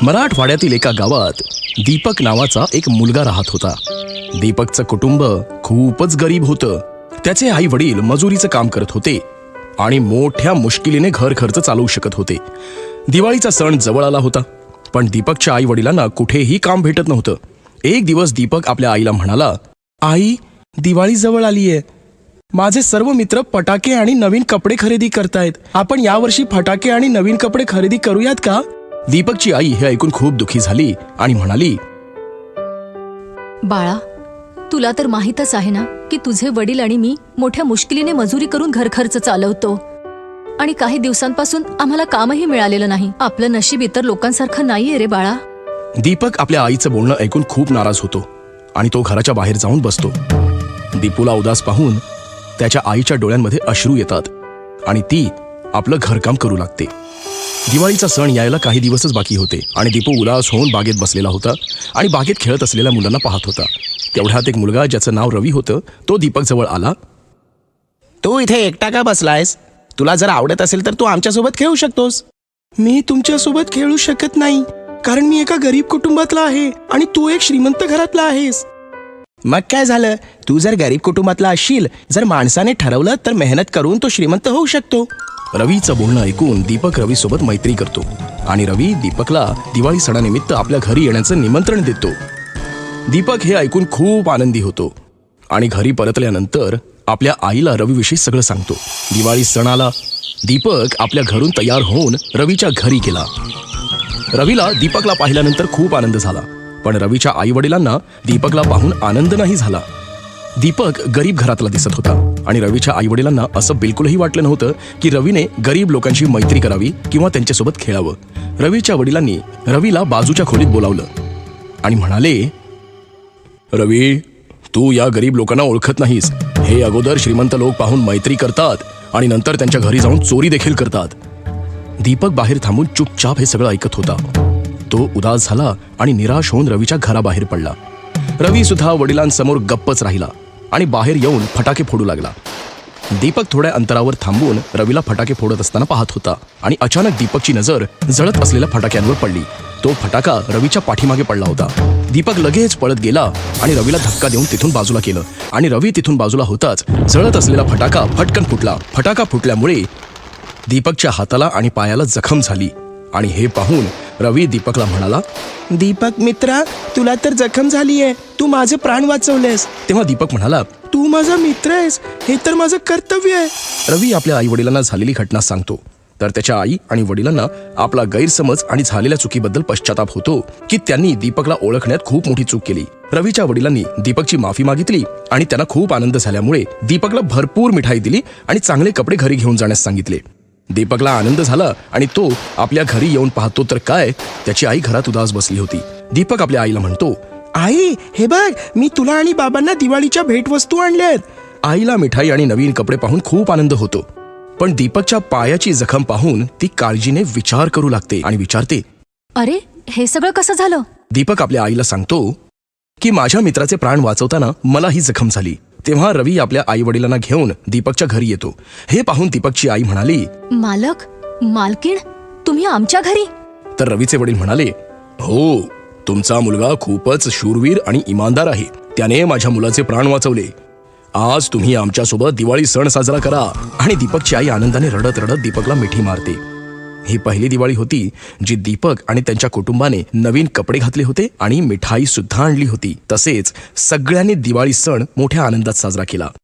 मराठवाड्यातील एका गावात दीपक नावाचा एक मुलगा राहत होता. दीपकचं कुटुंब खूपच गरीब होतं. त्याचे आई वडील मजुरीचं काम करत होते आणि मोठ्या मुश्किलीने घर खर्च चालवू शकत होते. दिवाळीचा सण जवळ आला होता, पण दीपकच्या आई वडिलांना कुठेही काम भेटत नव्हतं. एक दिवस दीपक आपल्या आईला म्हणाला, आई, दिवाळी जवळ आलीये. माझे सर्व मित्र फटाके आणि नवीन कपडे खरेदी करतायत. आपण यावर्षी फटाके आणि नवीन कपडे खरेदी करूयात का? दीपकची आई हे ऐकून खूप दुःखी झाली आणि म्हणाली, बाळा, तुला तर माहीतच आहे ना की तुझे वडील आणि मी मोठ्या मुश्किलीने मजुरी करून घरखर्च चालवतो आणि काही दिवसांपासून आम्हाला कामही मिळालेलं नाही. आपलं नशीब इतर लोकांसारखं नाहीये रे बाळा. दीपक आपल्या आईचं बोलणं ऐकून खूप नाराज होतो आणि तो घराच्या बाहेर जाऊन बसतो. दीपूला उदास पाहून त्याच्या आईच्या डोळ्यांमध्ये अश्रू येतात आणि ती आपलं घरकाम करू लागते. दिवाळीचा सण यायला काही दिवसच बाकी होते आणि दीपू उदास होऊन बागेत बसलेला होता आणि बागेत खेळत असलेल्या मुलांना पाहत होता. तेवढ्यात एक मुलगा, ज्याचं नाव रवी होतं, तो दीपक जवळ आला. तू इथे एकटा का बसलायस? तुला जर आवडत असेल तर तू आमच्यासोबत खेळू शकतोस. मी तुमच्यासोबत खेळू शकत नाही, कारण मी एका गरीब कुटुंबातला आहे आणि तू एक श्रीमंत घरातला आहेस. मग काय झालं? तू जर गरीब कुटुंबातला असशील, जर माणसाने ठरवलं तर मेहनत करून तो श्रीमंत होऊ शकतो. रवीचं बोलणं ऐकून दीपक रवीसोबत मैत्री करतो आणि रवी दीपकला दिवाळी सणानिमित्त आपल्या घरी येण्याचं निमंत्रण देतो. दीपक हे ऐकून खूप आनंदी होतो आणि घरी परतल्यानंतर आपल्या आईला रवीविषयी सगळं सांगतो. दिवाळी सणाला दीपक आपल्या घरून तयार होऊन रवीच्या घरी गेला. रवीला दीपकला पाहिल्यानंतर खूप आनंद झाला, पण रवीच्या आई वडिलांना दीपकला पाहून आनंद नाही झाला. दीपक गरीब घरातला दिसत होता आणि रवीच्या आई वडिलांना असं बिलकुलही वाटलं नव्हतं की रवीने गरीब लोकांशी मैत्री करावी किंवा त्यांच्यासोबत खेळावं. रवीच्या वडिलांनी रवीला बाजूच्या खोलीत बोलावलं आणि म्हणाले, रवी, तू या गरीब लोकांना ओळखत नाहीस. हे अगोदर श्रीमंत लोक पाहून मैत्री करतात आणि नंतर त्यांच्या घरी जाऊन चोरी देखील करतात. दीपक बाहेर थांबून चुपचाप हे सगळं ऐकत होता. तो उदास झाला आणि निराश होऊन रवीच्या घराबाहेर पडला. रवी सुद्धा वडिलांसमोर गप्पच राहिला आणि बाहेर येऊन फटाके फोडू लागला. दीपक थोड्या अंतरावर थांबून रवीला फटाके फोडत असताना पाहत होता आणि अचानक दीपकची नजर जळत असलेल्या फटाक्यांवर पडली. तो फटाका रवीच्या पाठीमागे पडला होता. दीपक लगेच पळत गेला आणि रवीला धक्का देऊन तिथून बाजूला केलं आणि रवी तिथून बाजूला होताच जळत असलेला फटाका फटकन फुटला. फटाका फुटल्यामुळे दीपकच्या हाताला आणि पायाला जखम झाली आणि हे पाहून रवी दीपकला म्हणाला, दीपक मित्रा, तुला तर जखम झालीये. तू माझे प्राण वाचवलेस. तेव्हा दीपक म्हणाला, तू माझा मित्र आहेस, हे तर माझं कर्तव्य आहे. रवी आपल्या आई वडिलांना झालेली घटना सांगतो, तर त्याच्या आई आणि वडिलांना आपला गैरसमज आणि झालेल्या चुकीबद्दल पश्चाताप होतो की त्यांनी दीपकला ओळखण्यात खूप मोठी चूक केली. रवीच्या वडिलांनी दीपकची माफी मागितली आणि त्यांना खूप आनंद झाल्यामुळे दीपकला भरपूर मिठाई दिली आणि चांगले कपडे घरी घेऊन जाण्यास सांगितले. दीपकला आनंद झाला आणि तो आपल्या घरी येऊन पाहतो तर काय, त्याची आई घरात उदास बसली होती. दीपक आपल्या आईला म्हणतो, आई, हे बघ, मी तुला आणि बाबांना दिवाळीच्या भेटवस्तू आणल्यात. आईला मिठाई आणि नवीन कपडे पाहून खूप आनंद होतो, पण दीपकच्या पायाची जखम पाहून ती काळजीने विचार करू लागते आणि विचारते, अरे, हे सगळं कसं झालं? दीपक आपल्या आईला सांगतो की माझ्या मित्राचे प्राण वाचवताना मला ही जखम झाली. तेव्हा रवी आपल्या आई वडिलांना घेऊन दीपकच्या घरी येतो. हे पाहून दीपकची आई म्हणाली, मालक, मालकीण, तुम्ही आमच्या घरी? तर रवीचे वडील म्हणाले, हो, तुमचा मुलगा खूपच शूरवीर आणि इमानदार आहे. त्याने माझ्या मुलाचे प्राण वाचवले. आज तुम्ही आमच्यासोबत दिवाळी सण साजरा करा. आणि दीपकची आई आनंदाने रडत रडत दीपकला मिठी मारते. ही पहिली दिवाळी होती जी दीपक आणि त्यांच्या कुटुंबाने नवीन कपडे घातले होते आणि मिठाई सुद्धा आणली होती. तसेच सगळ्यांनी दिवाळी सण मोठ्या आनंदात साजरा केला.